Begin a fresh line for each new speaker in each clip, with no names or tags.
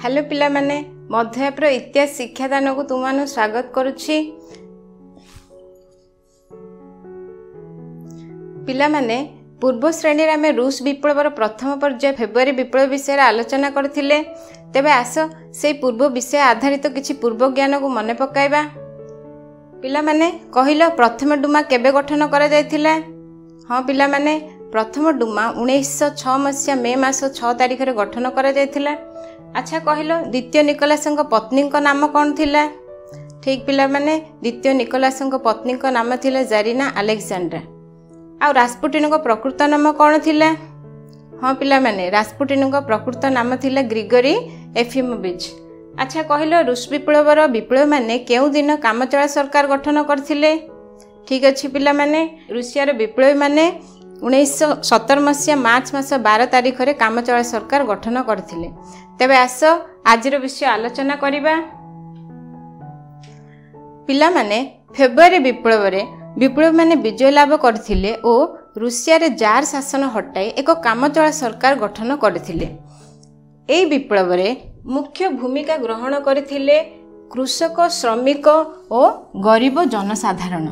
Hello पिला माने मध्यपर इतिहास शिक्षादान को तुम स्वागत करुछि। पिला माने पूर्व श्रेणी आम रूस विप्लवर प्रथम पर्याय फेब्रुआरी विप्लव विषय आलोचना करथिले। तेबे आस से पूर्व विषय आधारित किछि पूर्व ज्ञान को मन पकाइबा। पिला माने कहिलो प्रथम डुमा केबे गठन करा जायथिला? हाँ पिला माने प्रथम डुमा 1906 मसीहा मे मास 6 तारिख रे गठन करा जायथिला। अच्छा कहिलो द्वितीय निकोलासଙ୍କ पत्नी नाम कौन थिला? ठीक पिला माने द्वितीय निकोलासଙ୍କ पत्नी नाम थिला जारीना अलेक्जेंड्रा। आ रास्पुटिन प्रकृत नाम कौन थिला? हाँ पिला माने रास्पुटिन प्रकृत नाम थिला ग्रिगोरी एफिमोविच। अच्छा कहिलो रूस विप्लवर विप्लव माने केउ दिन कामचला सरकार गठन करथिले? ठीक अच्छे पिला माने रूसियार विप्लवी माने 1917 मसीहा मार्च मास 12 तारिख रे कामचला सरकार गठन करथिले। तेबे आस आजिर विषय आलोचना करिबा। पिला माने फेब्रुआरी विप्लव माने विजय लाभ करथिले ओ रूसिया रे जार शासन हटाई एक कामचला सरकार गठन करथिले। एई विप्लव रे मुख्य भूमिका ग्रहण करथिले कृषक, श्रमिक और गरीब जनसाधारण,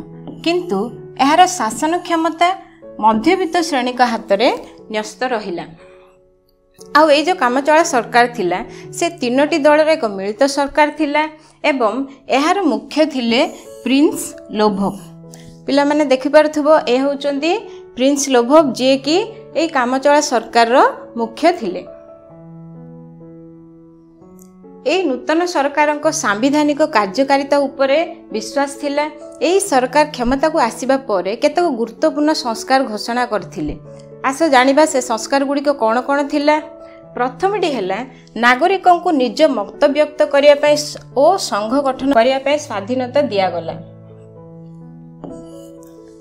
किंतु एहार शासन क्षमता मध्यवित्त श्रेणी का हाथ में न्यस्त रहिला। आउ ए जो कामचला सरकार थिला से तीनोटी दल एक मिलित सरकार थिला एवं एहार मुख्य थिले प्रिंस लोभोव। पिला माने देखि पारथुबो ए होचंदी प्रिंस लोभोव जे कि ए कामचला सरकार रो मुख्य थिले। ए नूतन सरकार सांविधानिक कार्यकारिता उपरे विश्वास थिला। एही सरकार क्षमता को आसीबा परे केतक गुरुत्वपूर्ण संस्कार घोषणा करथिले। आस जानिबा से संस्कार गुडी को कोन कोन थिला। प्रथमटी हैला नागरिकों को निज मत व्यक्त करिया पय ओ संघ गठन करिया पय स्वाधीनता दिया गला।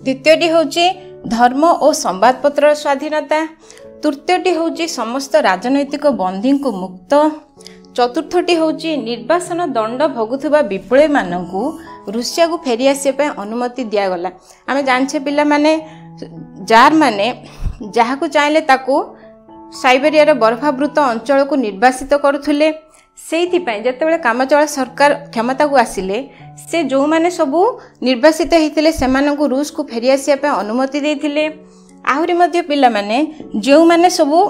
द्वितीयटी होची धर्म और संवादपत्र स्वाधीनता। तृतीयटी होची समस्त राजनैतिक बंदी को मुक्त। चतुर्थटी होची निर्वासन दंड भोगुथुबा विप्लवी मानकू रूसिया को फेरी आसिया पे अनुमति दिया गला। आमे जानछे पिला माने जार माने जहाकू चाहिले ताकू साइबेरिया बर्फावृत अंचल को निर्वासित करुथुले। सेइथि पय जेतेबेले कामचला सरकार क्षमता को आसिले से जो माने सबू निर्वासित हेतिले सेमानकू रूस को फेरी आसिया पे अनुमति देथिले। आहुरी मध्ये पिला माने जो माने सबू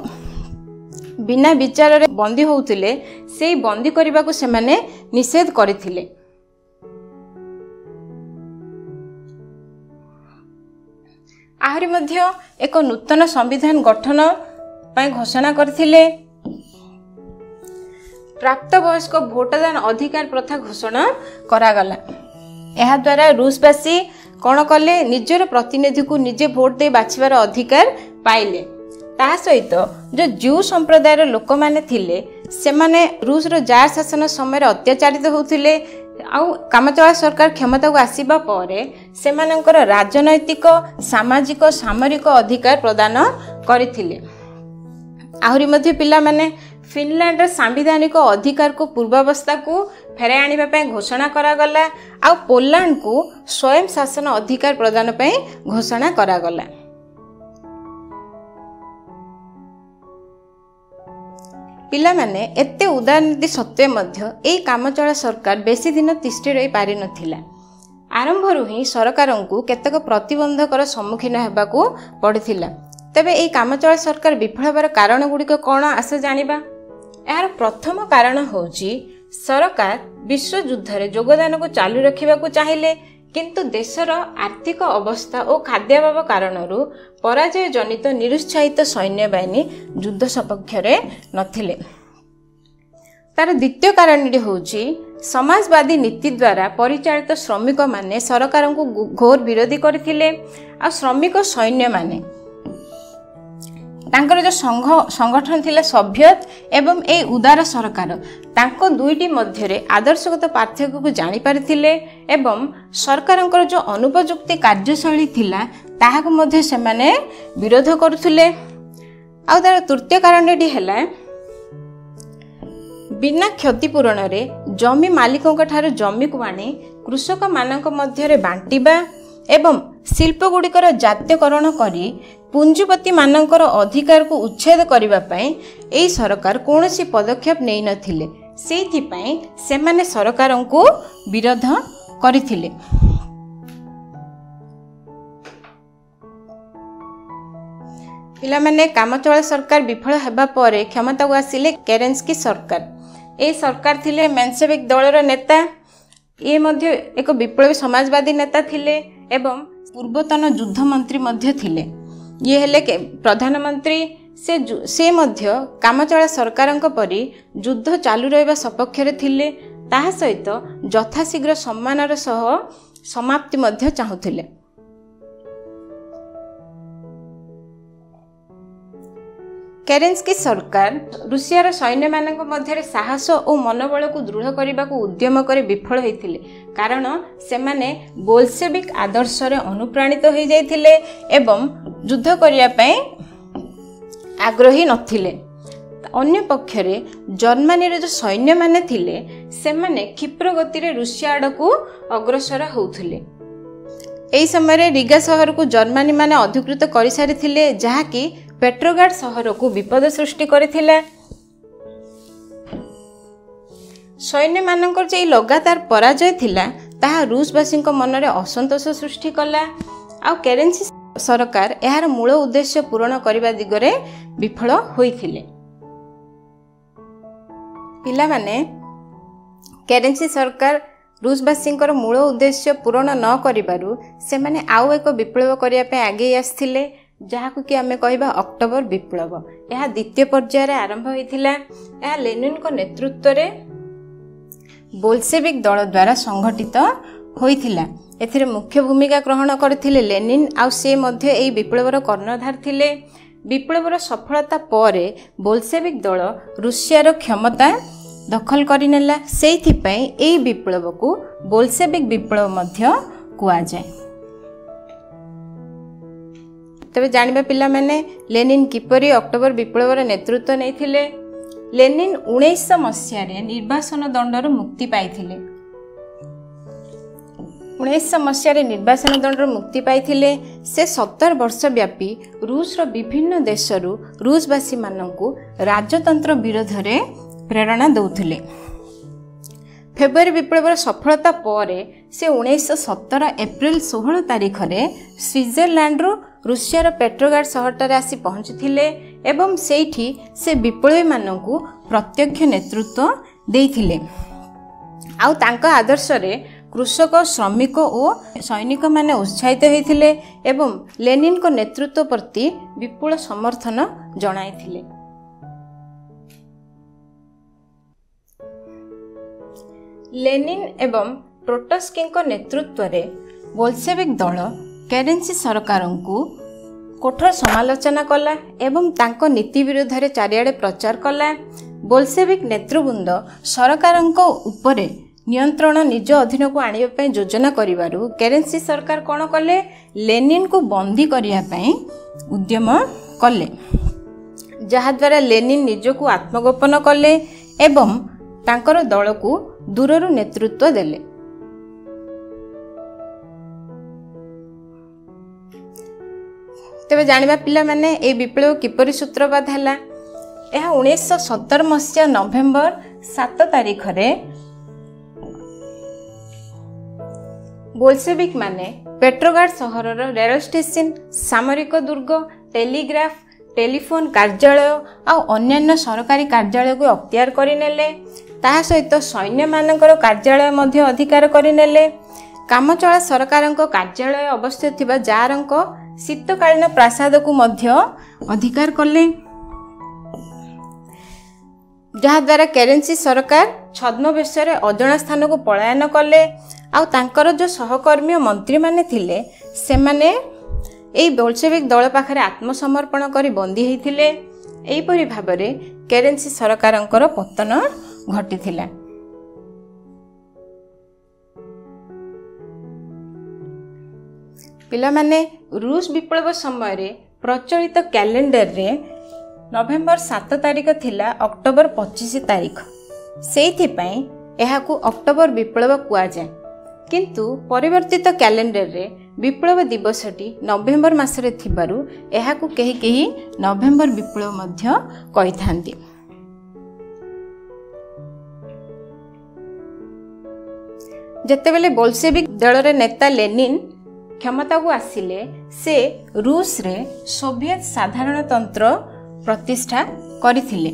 बिना विचार रे बंदी होउथिले से बंदी करबा को सेमाने निषेध करथिले। आहुरी मध्ये एक नूतन संविधान गठन पय घोषणा करथिले। प्राप्त वयस्क भोटदान अधिकार प्रथा घोषणा करागला। एहा द्वारा रूसवासी कोन कले निजर प्रतिनिधि को निजे भोट दे बाछिबार अधिकार पाइले। ता सहित जो ज्यू संप्रदायर लोक माने थिले से माने रूस रो जार शासन समय अत्याचारित होउथिले। आउ कामचला सरकार क्षमता को आसीबा परे से मानकर राजनैतिक, सामाजिक, सामरिक अधिकार प्रदान करथिले। आहुरी मध्ये पिला माने फिनलैंड सांविधानिक अधिकार को पूर्वावस्था को फेराई आनिबा पय घोषणा करा गला। आउ पोलैंड को स्वयं शासन अधिकार प्रदान पय घोषणा करा गला। पिला माने एते उदारनीति सत्वे मध्य एई कामचला सरकार बेसी दिन तिष्ठि रही पारि नथिला। आरंभरू ही सरकार को केतक प्रतिबंधकर सम्मुखीन हेबाकू पड़िथिला। तेबे एई कामचला सरकार विफल होबार कारण गुड़िक कौन आस जानिबा। यार प्रथम कारण होची सरकार विश्व युद्ध रे योगदान को चालू रखिबाकू चाहिले, किंतु देशर आर्थिक अवस्था और खाद्याभाव कारणरू पराजय जनित निरुत्साहित सैन्य बाहिनी युद्ध सपक्ष नथिले। तार द्वितीय कारण होची समाजवादी नीति द्वारा परिचालित श्रमिक माने सरकार को घोर विरोधी करथिले। आ श्रमिक सैन्य माने तांकर जो संगठन थिला सोवियत एवं ए उदार सरकार तांको दुईटी मध्यरे आदर्शगत पार्थक्य को जानी पारिथिले एवं सरकारंकर जो अनुपयुक्ति कार्यशैली थिला ताहाको मध्ये सेमाने विरोध करुथिले। आ तार तृतीय कारणटी हैला बिना क्षतिपूरण रे जमी मालिकों ठारे जमी को आनी कृषक मानक मध्यरे बांटिबा एवं शिल्प गुड़िकर जातीयकरण करी पुंजीपति मानकर अधिकार को उच्छेद करने सरकार कौन सी पदक्षेप नहीं नथिले। ସେଇଥିପାଇଁ ସେମାନେ ସରକାରଙ୍କୁ ବିରୋଧ କରିଥିଲେ। ପିଲାମାନେ କାମଚଳା ସରକାର ବିଫଳ ହେବା ପରେ କ୍ଷମତାକୁ ଆସିଲେ କେରେନ୍ସ୍କି ସରକାର। এই ସରକାର ଥିଲେ ମେନ୍ସେଭିକ୍ ଦଳର ନେତା। ଇଏ ମଧ୍ୟ ଏକ ବିପ୍ଳବୀ ସମାଜବାଦୀ ନେତା ଥିଲେ ଏବଂ ପୂର୍ବତନ ଯୁଦ୍ଧ ମନ୍ତ୍ରୀ ମଧ୍ୟ ଥିଲେ। ଇଏ ହେଲେ ପ୍ରଧାନମନ୍ତ୍ରୀ। ସେ ମଧ୍ୟ କାମଚଳା ସରକାରଙ୍କ ପରି ଯୁଦ୍ଧ ଚାଲୁ ରହିବା ସପକ୍ଷରେ ଥିଲେ। ତାହା ସହିତ ଯଥାଶୀଘ୍ର ସମ୍ମାନର ସହ ସମାପ୍ତି ମଧ୍ୟ ଚାହୁଁଥିଲେ। କେରେନ୍ସ୍କି ସରକାର ରୁଷିଆର ସୈନ୍ୟମାନଙ୍କ ମଧ୍ୟରେ ସାହସ ଓ ମନୋବଳକୁ ଦୃଢ଼ କରିବାକୁ ଉଦ୍ୟମ କରି ବିଫଳ ହୋଇଥିଲେ, କାରଣ ସେମାନେ ବୋଲସେଭିକ୍ ଆଦର୍ଶରେ ଅନୁପ୍ରାଣିତ ହୋଇଯାଇଥିଲେ ଏବଂ ଯୁଦ୍ଧ କରିବା ପାଇଁ ଆଗ୍ରହୀ ନଥିଲେ। ଅନ୍ୟ ପକ୍ଷରେ ଜର୍ମାନୀର ଯେଉଁ ସୈନ୍ୟମାନେ ଥିଲେ ସେମାନେ କ୍ଷିପ୍ର ଗତିରେ ରୁଷିଆ ଆଡ଼କୁ ଅଗ୍ରସର ହେଉଥିଲେ। ଏହି ସମୟରେ ରିଗା ସହରକୁ ଜର୍ମାନୀ ମାନେ ଅଧିକୃତ କରିସାରିଥିଲେ, ଯାହାକି ପେଟ୍ରୋଗ୍ରାଡ୍ ସହରକୁ ବିପଦ ସୃଷ୍ଟି କରିଥିଲା। ସୈନ୍ୟମାନଙ୍କର ଯେ ଲଗାତାର ପରାଜୟ ଥିଲା ତାହା ରୁଷବାସୀଙ୍କ ମନରେ ଅସନ୍ତୋଷ ସୃଷ୍ଟି କଲା। ଆଉ କେରେନ୍ସ୍କି ସରକାର ଏହାର ମୂଳ ଉଦ୍ଦେଶ୍ୟ ପୂରଣ କରିବା ଦିଗରେ ବିଫଳ ହୋଇଥିଲେ। ପିଲାମାନେ, କେରେନ୍ସ୍କି ସରକାର ରୁଷବାସୀଙ୍କର ମୂଳ ଉଦ୍ଦେଶ୍ୟ ପୂରଣ ନ କରିବାରୁ ସେମାନେ ଆଉ ଏକ ବିପ୍ଳବ କରିବା ପାଇଁ ଆଗେଇ ଆସିଥିଲେ, ଯାହାକୁ କି ଆମେ କହିବା ଅକ୍ଟୋବର ବିପ୍ଳବ। ଏହା ଦ୍ୱିତୀୟ ପର୍ଯ୍ୟାୟରେ ଆରମ୍ଭ ହୋଇଥିଲା। ଏହା ଲେନିନ୍ଙ୍କ ନେତୃତ୍ୱରେ ବୋଲସେଭିକ୍ ଦଳ ଦ୍ୱାରା ସଂଗଠିତ ହୋଇଥିଲା। ଏଥିରେ ମୁଖ୍ୟ ଭୂମିକା ଗ୍ରହଣ କରିଥିଲେ ଲେନିନ୍, ଆଉ ସେ ମଧ୍ୟ ଏହି ବିପ୍ଳବର କର୍ଣ୍ଣଧାର ଥିଲେ। ବିପ୍ଳବର ସଫଳତା ପରେ ବୋଲସେଭିକ୍ ଦଳ ରୁଷିଆର କ୍ଷମତା ଦଖଲ କରିନେଲା। ସେଇଥିପାଇଁ ଏହି ବିପ୍ଳବକୁ ବୋଲସେଭିକ୍ ବିପ୍ଳବ ମଧ୍ୟ କୁହାଯାଏ। ତେବେ ଜାଣିବା ପିଲାମାନେ, ଲେନିନ୍ କିପରି ଅକ୍ଟୋବର ବିପ୍ଳବର ନେତୃତ୍ୱ ନେଇଥିଲେ। ଲେନିନ୍ 1900 ମସିହାରେ ନିର୍ବାସନ ଦଣ୍ଡରୁ ମୁକ୍ତି ପାଇଥିଲେ। 1900 ମସିହାରେ ନିର୍ବାସନ ଦଣ୍ଡରୁ ମୁକ୍ତି ପାଇଥିଲେ। ସେ 17 ବର୍ଷ ବ୍ୟାପୀ ରୁଷର ବିଭିନ୍ନ ଦେଶରୁ ରୁଷବାସୀମାନଙ୍କୁ ରାଜତନ୍ତ୍ର ବିରୋଧରେ ପ୍ରେରଣା ଦେଉଥିଲେ। ଫେବୃଆରୀ ବିପ୍ଳବର ସଫଳତା ପରେ ସେ 1917 ଏପ୍ରିଲ 16 ତାରିଖରେ ସ୍ୱିଜରଲ୍ୟାଣ୍ଡରୁ ରୁଷିଆର ପେଟ୍ରୋଗ୍ରାଡ୍ ସହରଠାରେ ଆସି ପହଞ୍ଚିଥିଲେ ଏବଂ ସେଇଠି ସେ ବିପ୍ଳବୀମାନଙ୍କୁ ପ୍ରତ୍ୟକ୍ଷ ନେତୃତ୍ୱ ଦେଇଥିଲେ। ଆଉ ତାଙ୍କ ଆଦର୍ଶରେ କୃଷକ, ଶ୍ରମିକ ଓ ସୈନିକମାନେ ଉତ୍ସାହିତ ହୋଇଥିଲେ ଏବଂ ଲେନିନ୍ଙ୍କ ନେତୃତ୍ୱ ପ୍ରତି ବିପୁଳ ସମର୍ଥନ ଜଣାଇଥିଲେ। ଲେନିନ୍ ଏବଂ ଟ୍ରୋଟ୍ସ୍କିଙ୍କ ନେତୃତ୍ୱରେ ବୋଲସେଭିକ୍ ଦଳ କେରେନ୍ସ୍କି ସରକାରଙ୍କୁ କଠୋର ସମାଲୋଚନା କଲା ଏବଂ ତାଙ୍କ ନୀତି ବିରୁଦ୍ଧରେ ଚାରିଆଡ଼େ ପ୍ରଚାର କଲା। ବୋଲସେଭିକ୍ ନେତୃବୃନ୍ଦ ସରକାରଙ୍କ ଉପରେ ନିୟନ୍ତ୍ରଣ ନିଜ ଅଧୀନକୁ ଆଣିବା ପାଇଁ ଯୋଜନା କରିବାରୁ କେରେନ୍ସ୍କି ସରକାର କ'ଣ କଲେ? ଲେନିନ୍ଙ୍କୁ ବନ୍ଦୀ କରିବା ପାଇଁ ଉଦ୍ୟମ କଲେ, ଯାହାଦ୍ୱାରା ଲେନିନ୍ ନିଜକୁ ଆତ୍ମଗୋପନ କଲେ ଏବଂ ତାଙ୍କର ଦଳକୁ ଦୂରରୁ ନେତୃତ୍ୱ ଦେଲେ। ତେବେ ଜାଣିବା ପିଲାମାନେ, ଏହି ବିପ୍ଳବ କିପରି ସୂତ୍ରପାତ ହେଲା? ଏହା 1917 ମସିହା ନଭେମ୍ବର 7 ତାରିଖରେ ବୋଲସେଭିକ୍ ମାନେ ପେଟ୍ରୋଗ୍ରାଡ୍ ସହରର ରେଳ ଷ୍ଟେସନ, ସାମରିକ ଦୁର୍ଗ, ଟେଲିଗ୍ରାଫ, ଟେଲିଫୋନ କାର୍ଯ୍ୟାଳୟ ଆଉ ଅନ୍ୟାନ୍ୟ ସରକାରୀ କାର୍ଯ୍ୟାଳୟକୁ ଅକ୍ତିଆର କରିନେଲେ। ତାହା ସହିତ ସୈନ୍ୟମାନଙ୍କର କାର୍ଯ୍ୟାଳୟ ମଧ୍ୟ ଅଧିକାର କରିନେଲେ। କାମଚଳା ସରକାରଙ୍କ କାର୍ଯ୍ୟାଳୟ ଅବସ୍ଥିତ ଥିବା ଜାରଙ୍କ ଶୀତକାଳୀନ ପ୍ରାସାଦକୁ ମଧ୍ୟ ଅଧିକାର କଲେ, ଯାହାଦ୍ୱାରା କେରେନ୍ସ୍କି ସରକାର ଛଦ୍ମବେଶରେ ଅଜଣା ସ୍ଥାନକୁ ପଳାୟନ କଲେ। ଆଉ ତାଙ୍କର ଯେଉଁ ସହକର୍ମୀ ଓ ମନ୍ତ୍ରୀମାନେ ଥିଲେ ସେମାନେ ଏହି ବୋଲସେଭିକ୍ ଦଳ ପାଖରେ ଆତ୍ମସମର୍ପଣ କରି ବନ୍ଦୀ ହୋଇଥିଲେ। ଏହିପରି ଭାବରେ କେରେନ୍ସ୍କି ସରକାରଙ୍କର ପତନ ଘଟିଥିଲା। ପିଲାମାନେ, ରୁଷ ବିପ୍ଳବ ସମୟରେ ପ୍ରଚଳିତ କ୍ୟାଲେଣ୍ଡରରେ ନଭେମ୍ବର 7 ତାରିଖ ଥିଲା ଅକ୍ଟୋବର 25 ତାରିଖ। ସେଇଥିପାଇଁ ଏହାକୁ ଅକ୍ଟୋବର ବିପ୍ଳବ କୁହାଯାଏ। କିନ୍ତୁ ପରିବର୍ତ୍ତିତ କ୍ୟାଲେଣ୍ଡରରେ ବିପ୍ଳବ ଦିବସଟି ନଭେମ୍ବର ମାସରେ ଥିବାରୁ ଏହାକୁ କେହି କେହି ନଭେମ୍ବର ବିପ୍ଳବ ମଧ୍ୟ କହିଥାନ୍ତି। जेतेबेले बोल्शेविक दल रे नेता लेनिन क्षमता को आसिले से रूस रे सोवियत साधारणतंत्र प्रतिष्ठा करथिले।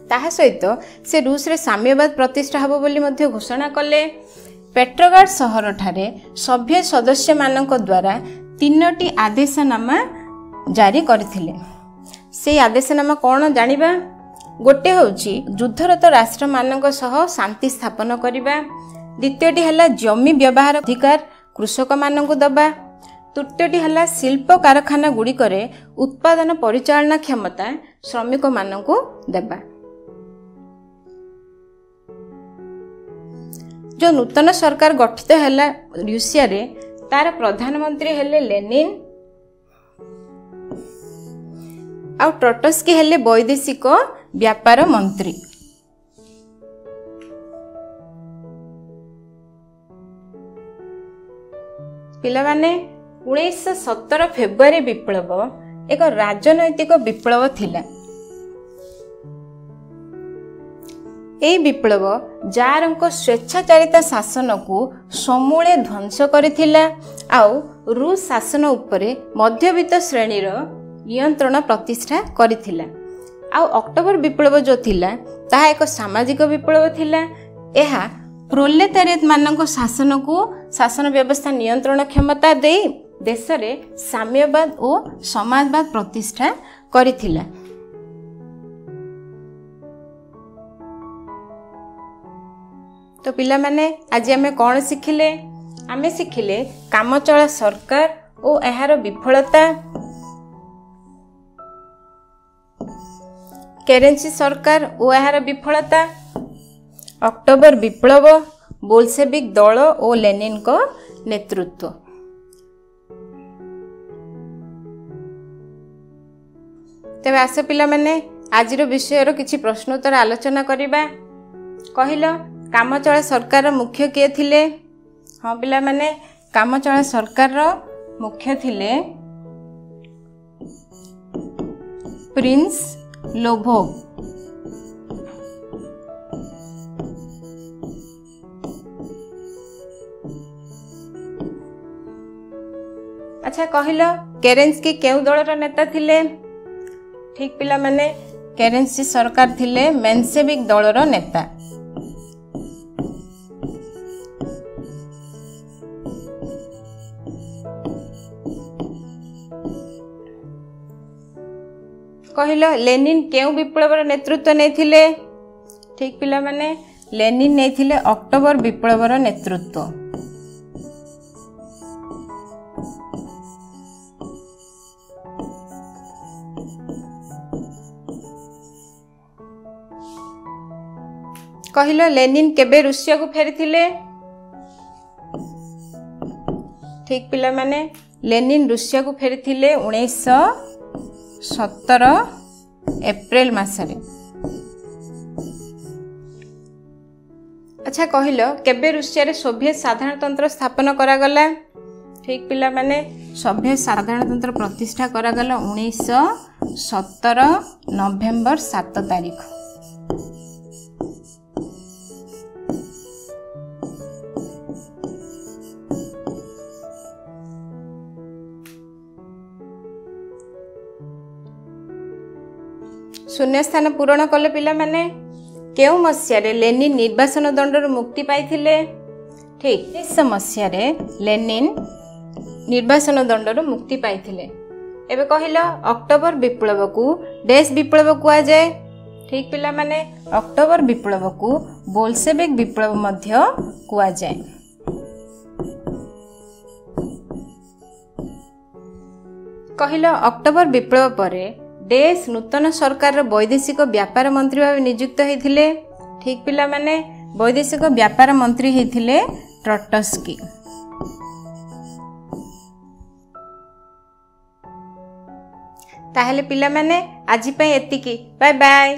ताहा सहित से रूस रे साम्यवाद प्रतिष्ठा हबो बोली मध्य घोषणा कले। पेट्रोग्राड सहर ठारे सभ्य सदस्य मानक द्वारा 3टी आदेशनामा जारी करथिले। से आदेशनामा कौन जानिबा? गोटे होची युद्धरत राष्ट्र मानक सह शांति स्थापन करिबा। द्वितीयटी हला जमी व्यवहार अधिकार कृषक मानक दबा। तृतीयटी हला शिल्प कारखाना गुड़ी करे उत्पादन परिचालना क्षमता श्रमिक मानक देबा। जो नूतन सरकार गठित हैला रूसिया रे तार प्रधानमंत्री हेले लेनिन आउ ट्रोट्स्की हेले वैदेशिक व्यापार मंत्री। पिला माने 1917 फेब्रुआरी विप्लव एक राजनैतिक विप्लव थिला। एई विप्लव जारंको स्वेच्छाचारिता शासन को समूले ध्वंस करिथिला आउ रूस शासन उपरे मध्यवित्त श्रेणीर नियंत्रण प्रतिष्ठा करिथिला। आउ अक्टोबर विप्लव जो थिला ताहा एक सामाजिक विप्लव थिला। एहा प्रोलेतारिएट मानक शासन को शासन व्यवस्था नियंत्रण क्षमता दे देश रे साम्यवाद और समाजवाद प्रतिष्ठा करिथिला। तो पिला माने आज आमे कौन शिखिले? आमे शिखिले कामचला सरकार और एहार विफलता, केरेंसी सरकार और एहार विफलता, अक्टोबर विप्लव, बोल्शेविक दल और लेनिन को नेतृत्व। तेबे आस पिला माने आजिर विषयर किछि प्रश्नोत्तर आलोचना करिबा। कहिलो कामचला सरकार मुख्य किए थिले? हाँ पिला माने कामचला सरकार मुख्य थिले प्रिंस लोभोव। अच्छा कहिलो केरेंस्की केउ दलर नेता थिले? ठीक पिला माने केरेंसी सरकार थिले मेन्सेविक दलर नेता। कहिलो लेनिन केउ विप्लवर नेतृत्व नेथिले? ठीक पिला माने लेनिन नेथिले अक्टोबर विप्लवर नेतृत्व। कहिलो लेनिन केबे रूसिया को फेरिथिले? ठीक पिला माने लेनिन रूसिया को फेरिथिले 1917 एप्रिल मासरे। अच्छा कहिलो केबे रूसिया रे सोवियत साधारणतंत्र स्थापन करागला? ठीक पिला माने सोवियत साधारणतंत्र प्रतिष्ठा करागला 1917 नवेम्बर 7 तारीख। शून्य स्थान पूरण कले पिला माने केउ मसिया रे लेनिन निर्वासन दंडर मुक्ति पाइथिले? ठीक 1900 मसिया रे लेनिन निर्वासन दंडर मुक्ति पाइथिले। एबे कहिलो अक्टोबर विप्लव को देश विप्लव कुआ जाए? ठीक पिला माने अक्टोबर विप्लव को बोल्शेविक विप्लव मध्य कुआ जाए। कहिलो अक्टोबर विप्लव परे देश नूतन सरकार वैदेशिक व्यापार मंत्री भाव नियुक्त होइथिले? ठीक पिला माने वैदेशिक व्यापार मंत्री होइथिले ट्रोट्स्की। ताहले पिला माने आजि पय एतिकी। Bye bye.